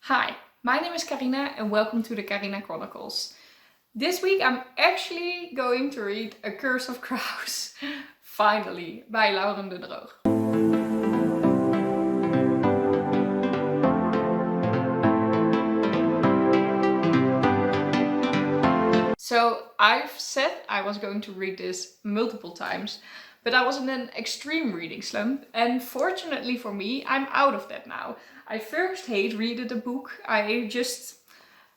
Hi, my name is Carina and welcome to the Carina Chronicles. This week I'm actually going to read A Curse of Crows, finally, by Lauren de Droog. So I've said I was going to read this multiple times, but I was in an extreme reading slump, and fortunately for me, I'm out of that now. I first hate reading a book. I just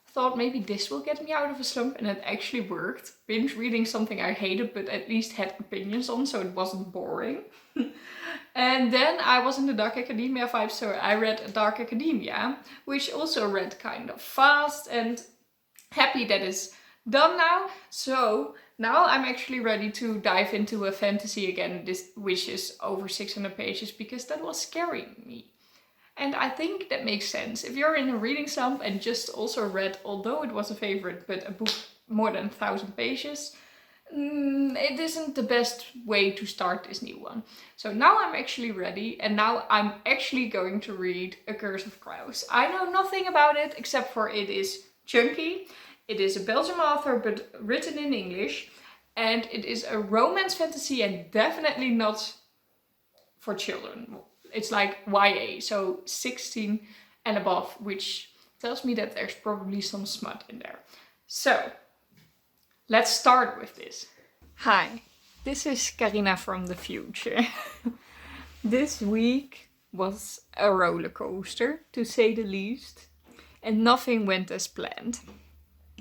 thought maybe this will get me out of a slump, and it actually worked. Binge reading something I hated but at least had opinions on, so it wasn't boring. And then I was in the Dark Academia vibe, so I read Dark Academia, which also read kind of fast, and happy that it's done now. So now I'm actually ready to dive into a fantasy again, which is over 600 pages, because that was scaring me. And I think that makes sense. If you're in a reading slump and just also read, although it was a favorite, but a book more than 1,000 pages, it isn't the best way to start this new one. So now I'm actually ready, and now I'm actually going to read A Curse of Crows. I know nothing about it except for it is chunky. It is a Belgian author but written in English, and it is a romance fantasy and definitely not for children. It's like YA, so 16 and above, which tells me that there's probably some smut in there. So, let's start with this. Hi, this is Carina from the future. This week was a roller coaster, to say the least, and nothing went as planned.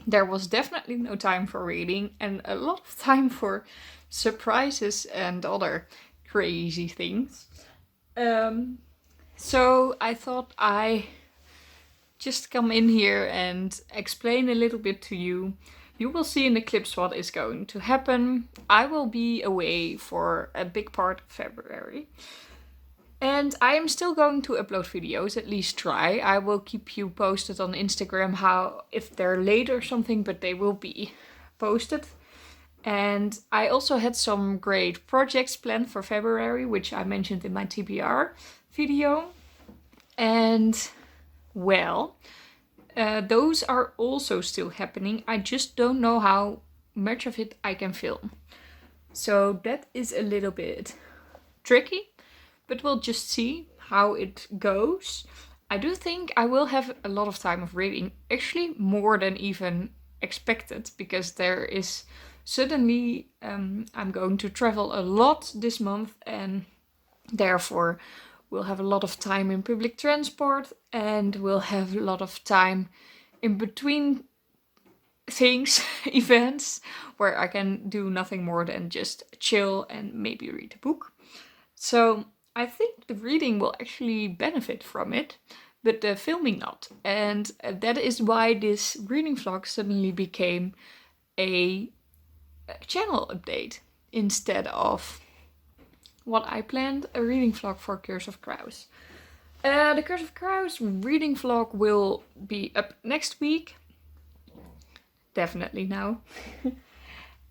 There was definitely no time for reading and a lot of time for surprises and other crazy things. So I thought I just come in here and explain a little bit to you. You will see in the clips what is going to happen. I will be away for a big part of February. And I am still going to upload videos, at least try. I will keep you posted on Instagram if they're late or something, but they will be posted. And I also had some great projects planned for February, which I mentioned in my TBR video. And well, those are also still happening. I just don't know how much of it I can film. So that is a little bit tricky, but we'll just see how it goes. I do think I will have a lot of time of reading, actually more than even expected, because there is suddenly I'm going to travel a lot this month, and therefore we'll have a lot of time in public transport, and we'll have a lot of time in between things, events, where I can do nothing more than just chill and maybe read a book. So I think the reading will actually benefit from it, but the filming not. And that is why this reading vlog suddenly became a channel update instead of what I planned, a reading vlog for Curse of Crows. The Curse of Crows reading vlog will be up next week. Definitely now.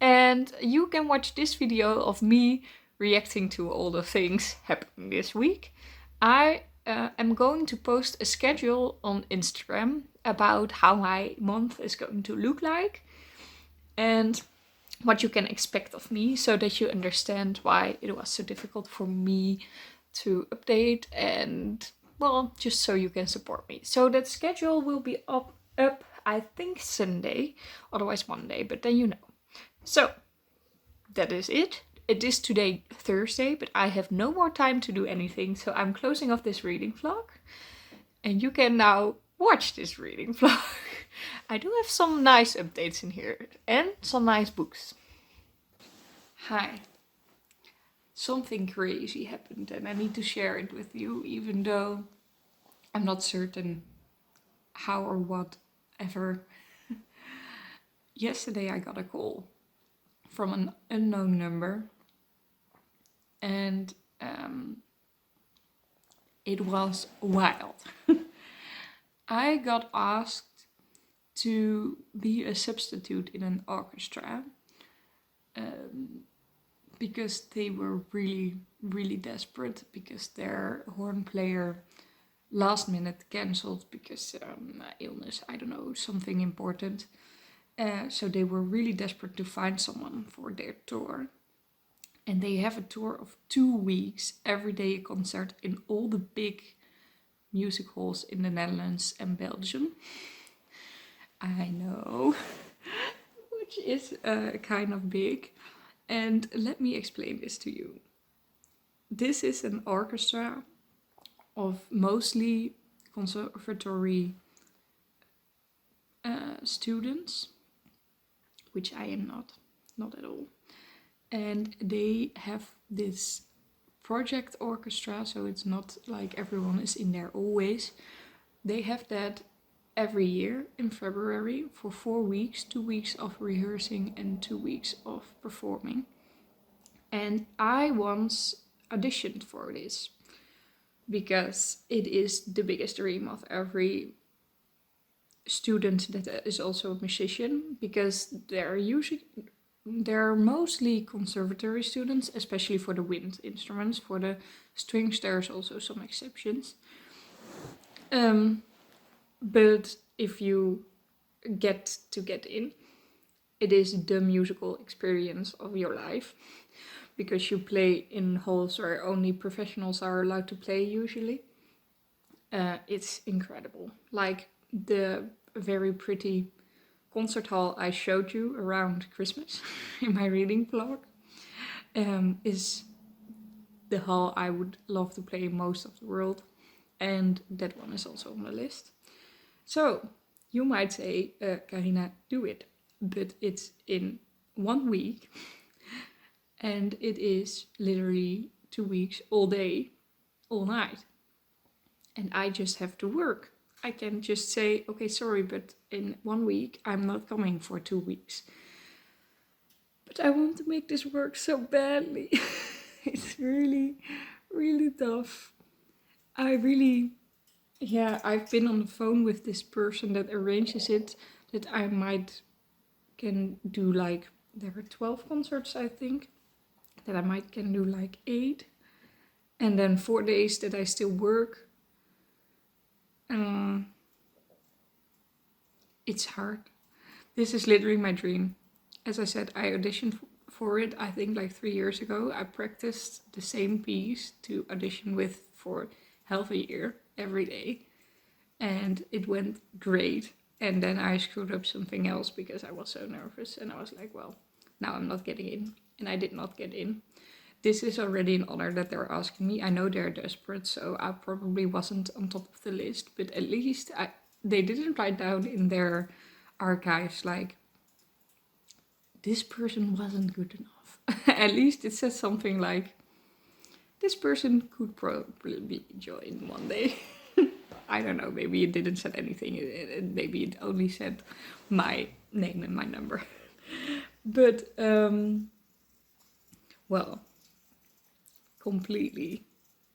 And you can watch this video of me reacting to all the things happening this week. I am going to post a schedule on Instagram about how my month is going to look like and what you can expect of me, so that you understand why it was so difficult for me to update, and well, just so you can support me. So that schedule will be up I think Sunday, otherwise Monday, but then you know. So that is it. It is today Thursday, but I have no more time to do anything, so I'm closing off this reading vlog. And you can now watch this reading vlog. I do have some nice updates in here, and some nice books. Hi. Something crazy happened, and I need to share it with you, even though I'm not certain how or what ever. Yesterday I got a call from an unknown number, and it was wild. I got asked to be a substitute in an orchestra because they were really, really desperate, because their horn player last minute cancelled because illness, I don't know, something important. So they were really desperate to find someone for their tour. And they have a tour of 2 weeks, every day a concert in all the big music halls in the Netherlands and Belgium. I know, which is kind of big. And let me explain this to you. This is an orchestra of mostly conservatory students, which I am not at all. And they have this project orchestra, so it's not like everyone is in there always. They have that every year in February for 4 weeks, 2 weeks of rehearsing and 2 weeks of performing. And I once auditioned for this because it is the biggest dream of every student that is also a musician, because they're mostly conservatory students, especially for the wind instruments. For the strings, there's also some exceptions. But if you get in, it is the musical experience of your life, because you play in halls where only professionals are allowed to play usually. It's incredible. Like the very pretty concert hall I showed you around Christmas in my reading vlog is the hall I would love to play most of the world, and that one is also on the list. So you might say, Carina, do it, but it's in 1 week and it is literally 2 weeks all day, all night, and I just have to work. I can just say, okay, sorry, but in 1 week I'm not coming for 2 weeks. But I want to make this work so badly. It's really, really tough. I've been on the phone with this person that arranges it, that I can do like, there are 12 concerts I think, that I can do like 8. And then 4 days that I still work. It's hard. This is literally my dream. As I said, I auditioned for it, I think like 3 years ago. I practiced the same piece to audition with for half a year, every day. And it went great. And then I screwed up something else because I was so nervous. And I was like, well, now I'm not getting in. And I did not get in. This is already an honor that they're asking me. I know they're desperate, so I probably wasn't on top of the list. But at least they didn't write down in their archives like, this person wasn't good enough. At least it says something like, this person could probably join one day. I don't know, maybe it didn't say anything. Maybe it only said my name and my number. But, well, completely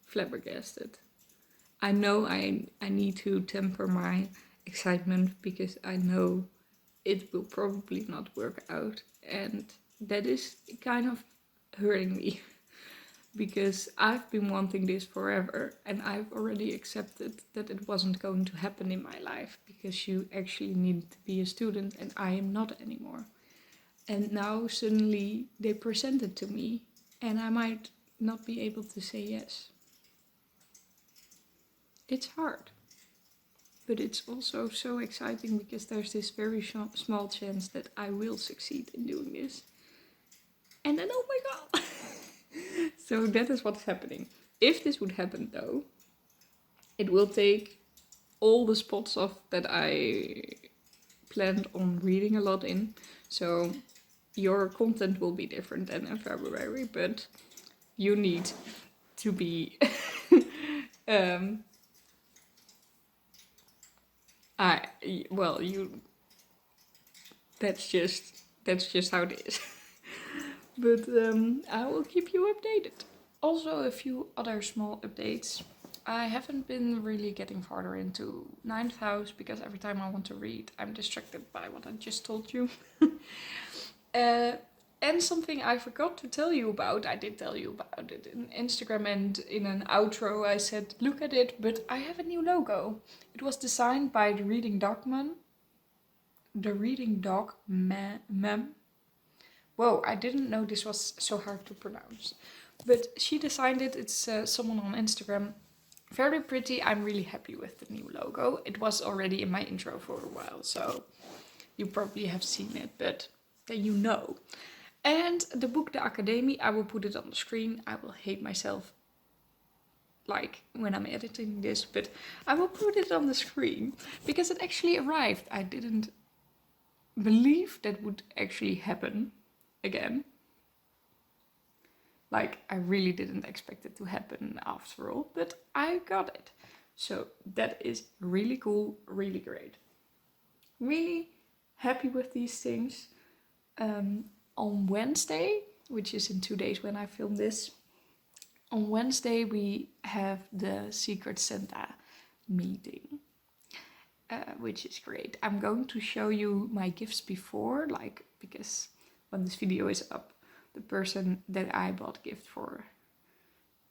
flabbergasted. I know I need to temper my excitement, because I know it will probably not work out, and that is kind of hurting me because I've been wanting this forever, and I've already accepted that it wasn't going to happen in my life, because you actually need to be a student and I am not anymore. And now suddenly they present it to me and I might not be able to say yes. It's hard. But it's also so exciting, because there's this very small chance that I will succeed in doing this. And then, oh my god! So that is what's happening. If this would happen though, it will take all the spots off that I planned on reading a lot in. So your content will be different than in February, but you need to be that's just how it is. But I will keep you updated. Also, a few other small updates. I haven't been really getting farther into 9th house, because every time I want to read, I'm distracted by what I just told you. And something I forgot to tell you about, I did tell you about it in Instagram and in an outro. I said, look at it, but I have a new logo. It was designed by the Reading Dog Man. The Reading Dog Mem. Whoa, I didn't know this was so hard to pronounce. But she designed it. It's someone on Instagram. Very pretty. I'm really happy with the new logo. It was already in my intro for a while, so you probably have seen it, but then you know. And the book, The Academie, I will put it on the screen. I will hate myself like when I'm editing this, but I will put it on the screen because it actually arrived. I didn't believe that would actually happen again. Like, I really didn't expect it to happen after all, but I got it. So that is really cool, really great. Really happy with these things. On Wednesday, which is in 2 days when I film this, on Wednesday we have the Secret Santa meeting, which is great. I'm going to show you my gifts before, like, because when this video is up, the person that I bought gift for,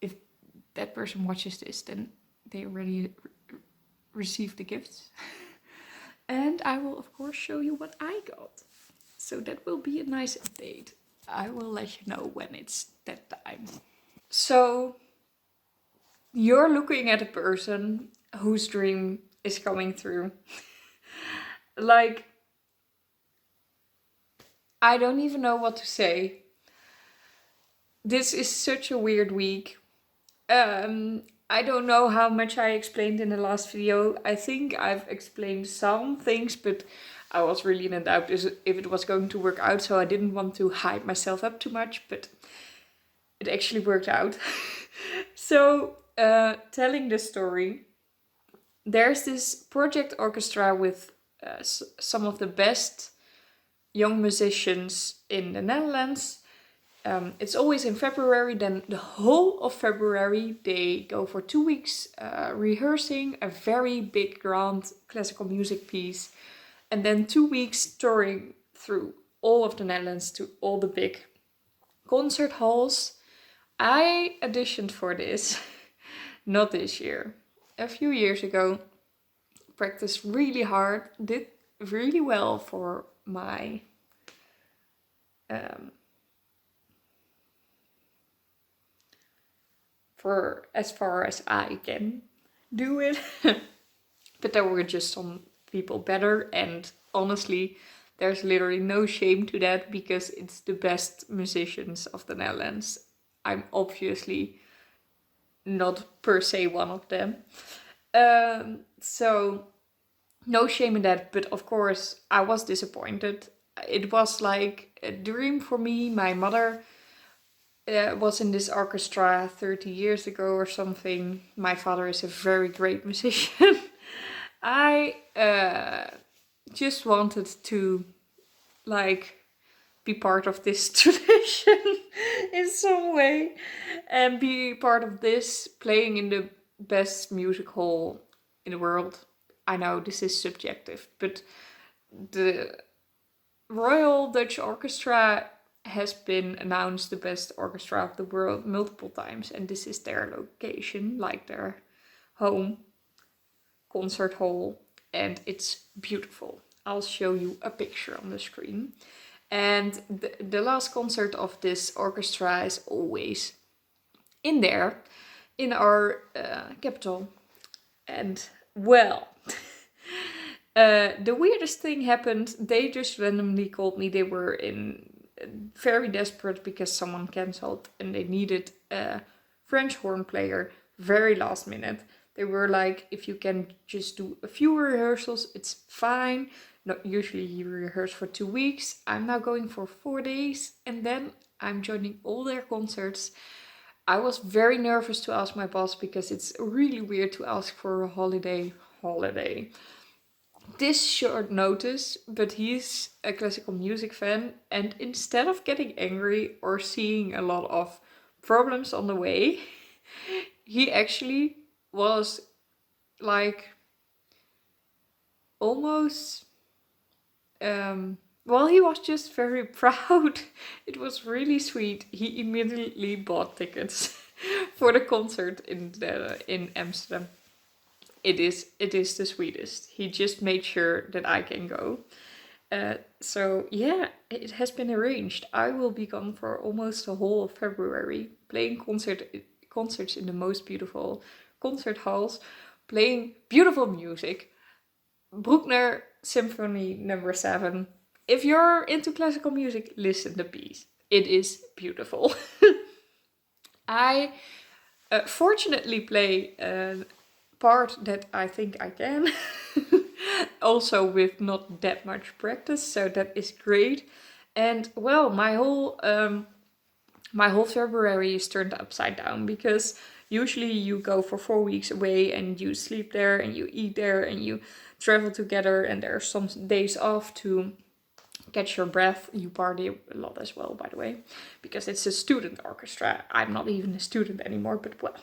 if that person watches this, then they already received the gifts. And I will of course show you what I got. So that will be a nice update. I will let you know when it's that time. So you're looking at a person whose dream is coming through. Like, I don't even know what to say. This is such a weird week. I don't know how much I explained in the last video. I think I've explained some things, but I was really in doubt if it was going to work out, so I didn't want to hype myself up too much, but it actually worked out. So, telling the story, there's this project orchestra with some of the best young musicians in the Netherlands. It's always in February. Then the whole of February they go for 2 weeks rehearsing a very big grand classical music piece, and then 2 weeks touring through all of the Netherlands to all the big concert halls. I auditioned for this, not this year, a few years ago. Practiced really hard, did really well for my for as far as I can do it. But there were just some people better, and honestly, there's literally no shame to that because it's the best musicians of the Netherlands. I'm obviously not per se one of them. So no shame in that, but of course I was disappointed. It was like a dream for me. My mother was in this orchestra 30 years ago or something. My father is a very great musician. I just wanted to like be part of this tradition in some way and be part of this, playing in the best music hall in the world. I know this is subjective, but the Royal Dutch Orchestra has been announced the best orchestra of the world multiple times, and this is their location, like their home concert hall, and it's beautiful. I'll show you a picture on the screen. And the last concert of this orchestra is always in there, in our capital. And well, the weirdest thing happened. They just randomly called me. They were very desperate because someone cancelled and they needed a French horn player very last minute. They were like, if you can just do a few rehearsals, it's fine. No, usually you rehearse for 2 weeks. I'm now going for 4 days and then I'm joining all their concerts. I was very nervous to ask my boss because it's really weird to ask for a holiday. This short notice, but he's a classical music fan, and instead of getting angry or seeing a lot of problems on the way, he actually was like almost well, he was just very proud. It was really sweet. He immediately bought tickets for the concert in Amsterdam. It is the sweetest. He just made sure that I can go. So yeah, it has been arranged. I will be gone for almost the whole of February, playing concerts in the most beautiful concert halls, playing beautiful music. Bruckner Symphony Number 7. If you're into classical music, listen to the piece. It is beautiful. I fortunately play a part that I think I can. Also with not that much practice, so that is great. And well, my whole February is turned upside down because usually you go for 4 weeks away and you sleep there and you eat there and you travel together, and there are some days off to catch your breath. You party a lot as well, by the way, because it's a student orchestra. I'm not even a student anymore, but well.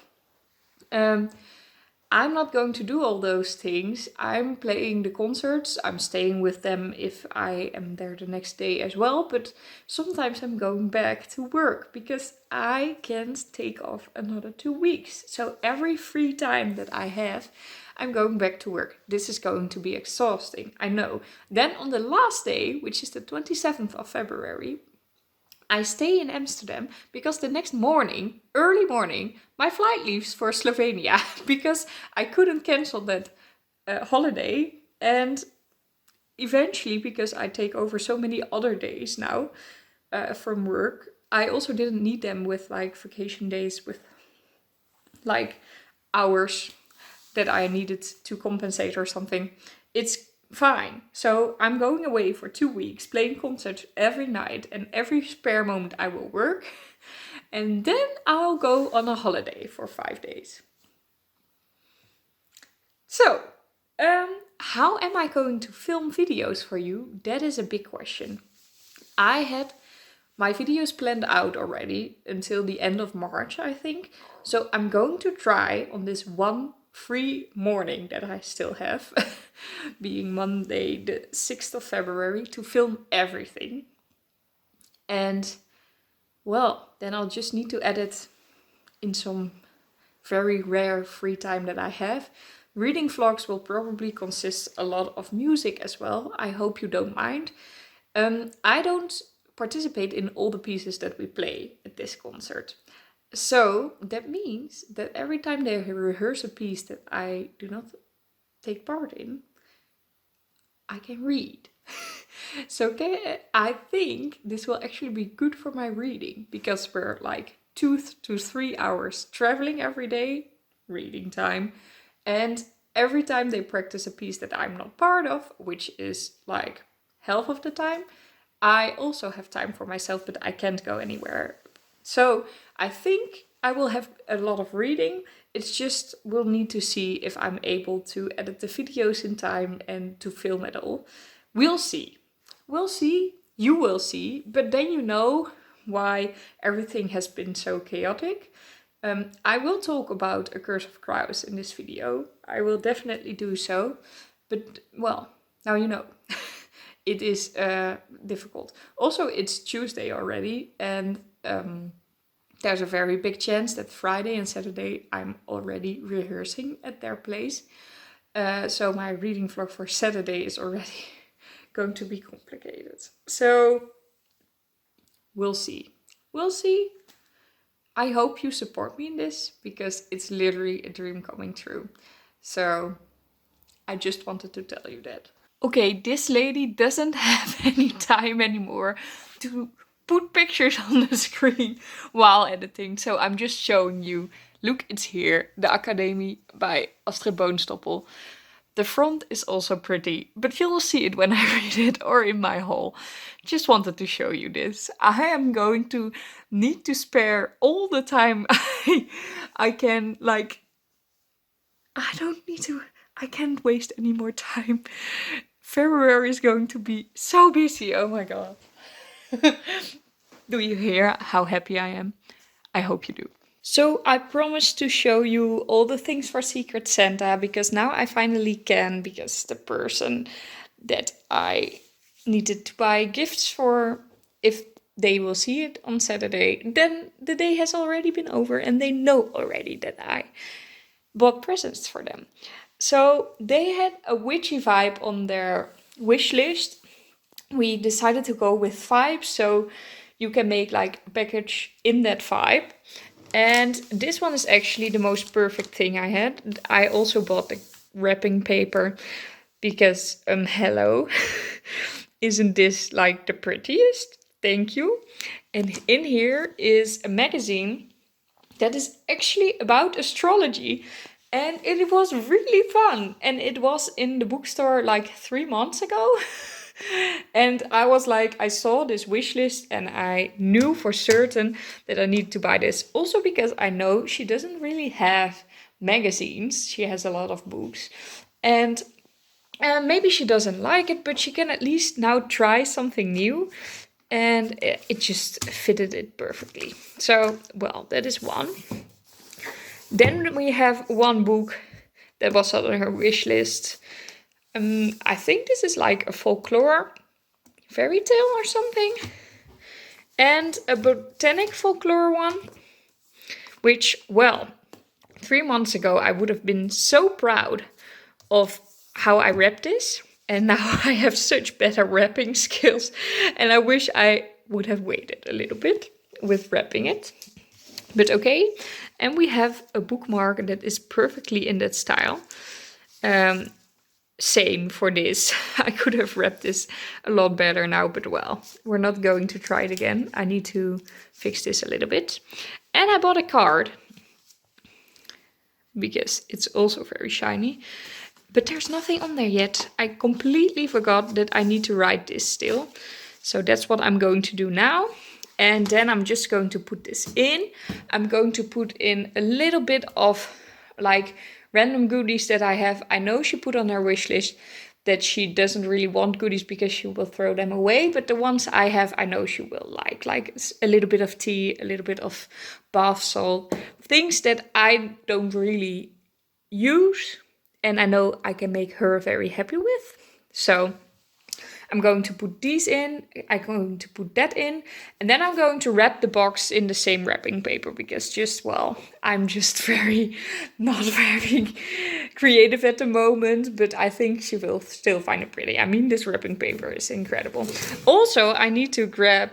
I'm not going to do all those things. I'm playing the concerts. I'm staying with them if I am there the next day as well. But sometimes I'm going back to work because I can't take off another 2 weeks. So every free time that I have, I'm going back to work. This is going to be exhausting, I know. Then on the last day, which is the 27th of February, I stay in Amsterdam because the next morning, early morning, my flight leaves for Slovenia because I couldn't cancel that holiday. And eventually, because I take over so many other days now from work, I also didn't need them with like vacation days with like hours that I needed to compensate or something. It's fine. So I'm going away for 2 weeks, playing concerts every night, and every spare moment I will work. And then I'll go on a holiday for 5 days. So, how am I going to film videos for you? That is a big question. I had my videos planned out already until the end of March, I think. So I'm going to try on this one free morning that I still have, being Monday the 6th of February, to film everything. And well, then I'll just need to edit in some very rare free time that I have. Reading vlogs will probably consist a lot of music as well. I hope you don't mind. I don't participate in all the pieces that we play at this concert. So that means that every time they rehearse a piece that I do not take part in, I can read. So I think this will actually be good for my reading, because we're like 2 to 3 hours traveling every day, reading time. And every time they practice a piece that I'm not part of, which is like half of the time, I also have time for myself, but I can't go anywhere. So I think I will have a lot of reading. It's just we'll need to see if I'm able to edit the videos in time and to film it all. We'll see. We'll see. You will see. But then you know why everything has been so chaotic. I will talk about A Curse of Kraus in this video. I will definitely do so. But, well, now you know. It is difficult. Also, it's Tuesday already, and there's a very big chance that Friday and Saturday I'm already rehearsing at their place. So my reading vlog for Saturday is already going to be complicated. So we'll see. We'll see. I hope you support me in this, because it's literally a dream coming true. So I just wanted to tell you that. Okay, this lady doesn't have any time anymore to put pictures on the screen while editing. So I'm just showing you. Look, it's here. The Academie by Astrid Boonstoppel. The front is also pretty, but you'll see it when I read it or in my haul. Just wanted to show you this. I am going to need to spare all the time I can, like, I can't waste any more time. February is going to be so busy, oh my god. Do you hear how happy I am? I hope you do. So I promised to show you all the things for Secret Santa, because now I finally can, because the person that I needed to buy gifts for, if they will see it on Saturday, then the day has already been over and they know already that I bought presents for them. So they had a witchy vibe on their wish list. We decided to go with vibes, so you can make like a package in that vibe. And this one is actually the most perfect thing I had. I also bought the wrapping paper because hello. Isn't this like the prettiest? Thank you. And in here is a magazine that is actually about astrology. And it was really fun. And it was in the bookstore like 3 months ago. And I was like, I saw this wish list and I knew for certain that I need to buy this. Also because I know she doesn't really have magazines. She has a lot of books. And maybe she doesn't like it, but she can at least now try something new. And it just fitted it perfectly. So, well, that is one. Then we have one book that was on her wish list. I think this is like a folklore fairy tale or something. And a botanic folklore one. Which, well, 3 months ago I would have been so proud of how I wrapped this. And now I have such better wrapping skills. And I wish I would have waited a little bit with wrapping it. But okay. And we have a bookmark that is perfectly in that style. Same for this. I could have wrapped this a lot better now, but well, we're not going to try it again. I need to fix this a little bit. And I bought a card because it's also very shiny. But there's nothing on there yet. I completely forgot that I need to write this still. So that's what I'm going to do now. And then I'm just going to put this in. I'm going to put in a little bit of like random goodies that I have. I know she put on her wish list that she doesn't really want goodies because she will throw them away. But the ones I have, I know she will like a little bit of tea, a little bit of bath salt. Things that I don't really use. And I know I can make her very happy with. So I'm going to put these in. I'm going to put that in. And then I'm going to wrap the box in the same wrapping paper. Because just, well, I'm just not very creative at the moment. But I think she will still find it pretty. I mean, this wrapping paper is incredible. Also, I need to grab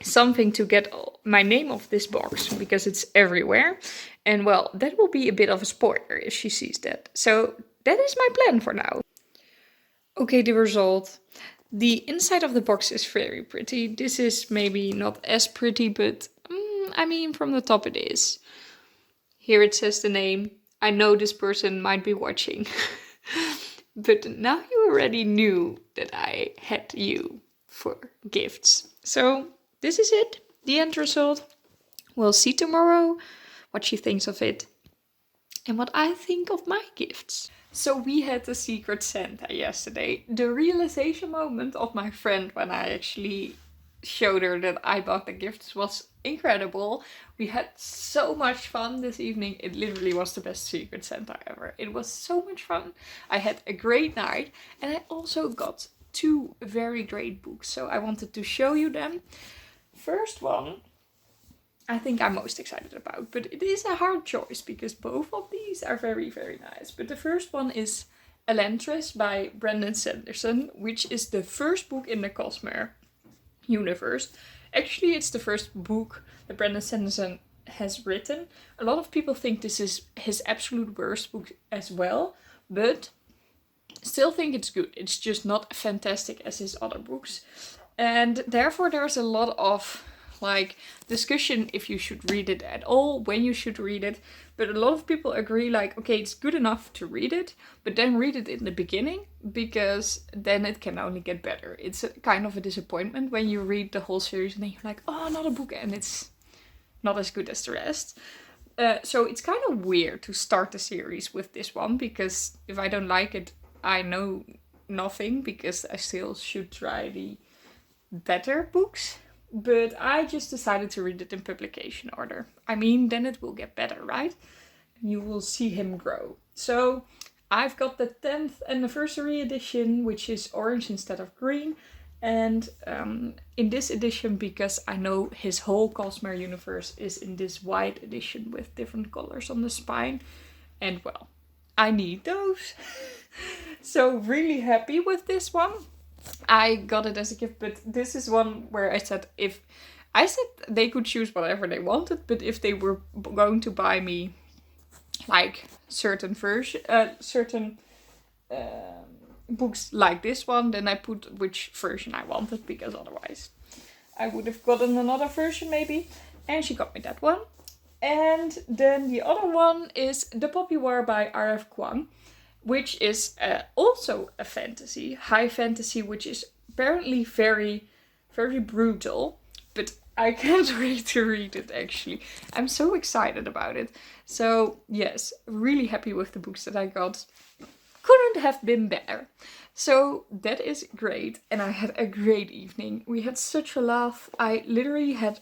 something to get my name off this box. Because it's everywhere. And well, that will be a bit of a spoiler if she sees that. So that is my plan for now. Okay, the result. The inside of the box is very pretty. This is maybe not as pretty, but I mean, from the top it is. Here it says the name. I know this person might be watching. But now you already knew that I had you for gifts. So this is it. The end result. We'll see tomorrow what she thinks of it. And what I think of my gifts. So we had the Secret Santa yesterday. The realization moment of my friend when I actually showed her that I bought the gifts was incredible. We had so much fun this evening. It literally was the best Secret Santa ever. It was so much fun. I had a great night. And I also got 2 very great books. So I wanted to show you them. First one, I think I'm most excited about. But it is a hard choice because both of these are very, very nice. But the first one is Elantris by Sanderson, which is the first book in the Cosmere universe. Actually, it's the first book that Sanderson has written. A lot of people think this is his absolute worst book as well. But still think it's good. It's just not fantastic as his other books. And therefore there's a lot of like discussion if you should read it at all, when you should read it. But a lot of people agree like, okay, it's good enough to read it, but then read it in the beginning because then it can only get better. It's a kind of a disappointment when you read the whole series and then you're like, oh, another book, and it's not as good as the rest. So it's kind of weird to start the series with this one because if I don't like it, I know nothing because I still should try the better books. But I just decided to read it in publication order. I mean, then it will get better, right? You will see him grow. So I've got the 10th anniversary edition, which is orange instead of green. And in this edition, because I know his whole Cosmere universe is in this white edition with different colors on the spine. And well, I need those. So really happy with this one. I got it as a gift, but this is one where I said they could choose whatever they wanted, but if they were going to buy me like certain books like this one, then I put which version I wanted, because otherwise I would have gotten another version maybe. And she got me that one. And then the other one is The Poppy War by R.F. Kuang, which is also a fantasy, high fantasy, which is apparently very, very brutal. But I can't wait to read it, actually. I'm so excited about it. So yes, really happy with the books that I got. Couldn't have been better. So that is great. And I had a great evening. We had such a laugh. I literally had...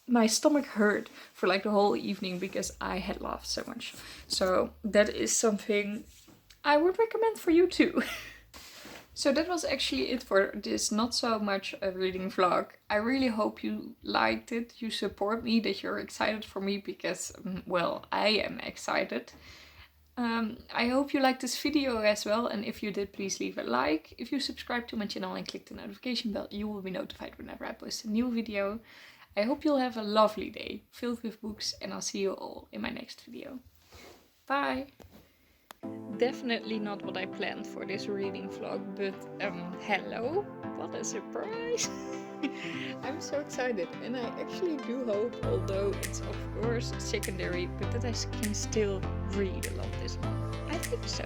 my stomach hurt for like the whole evening because I had laughed so much. So that is something I would recommend for you too. So that was actually it for this not so much a reading vlog. I really hope you liked it. You support me, that you're excited for me, because, well, I am excited. I hope you liked this video as well, and if you did, please leave a like. If you subscribe to my channel and click the notification bell, you will be notified whenever I post a new video. I hope you'll have a lovely day filled with books, and I'll see you all in my next video. Bye! Definitely not what I planned for this reading vlog, but hello! What a surprise! I'm so excited, and I actually do hope, although it's of course secondary, but that I can still read a lot this month. I think so.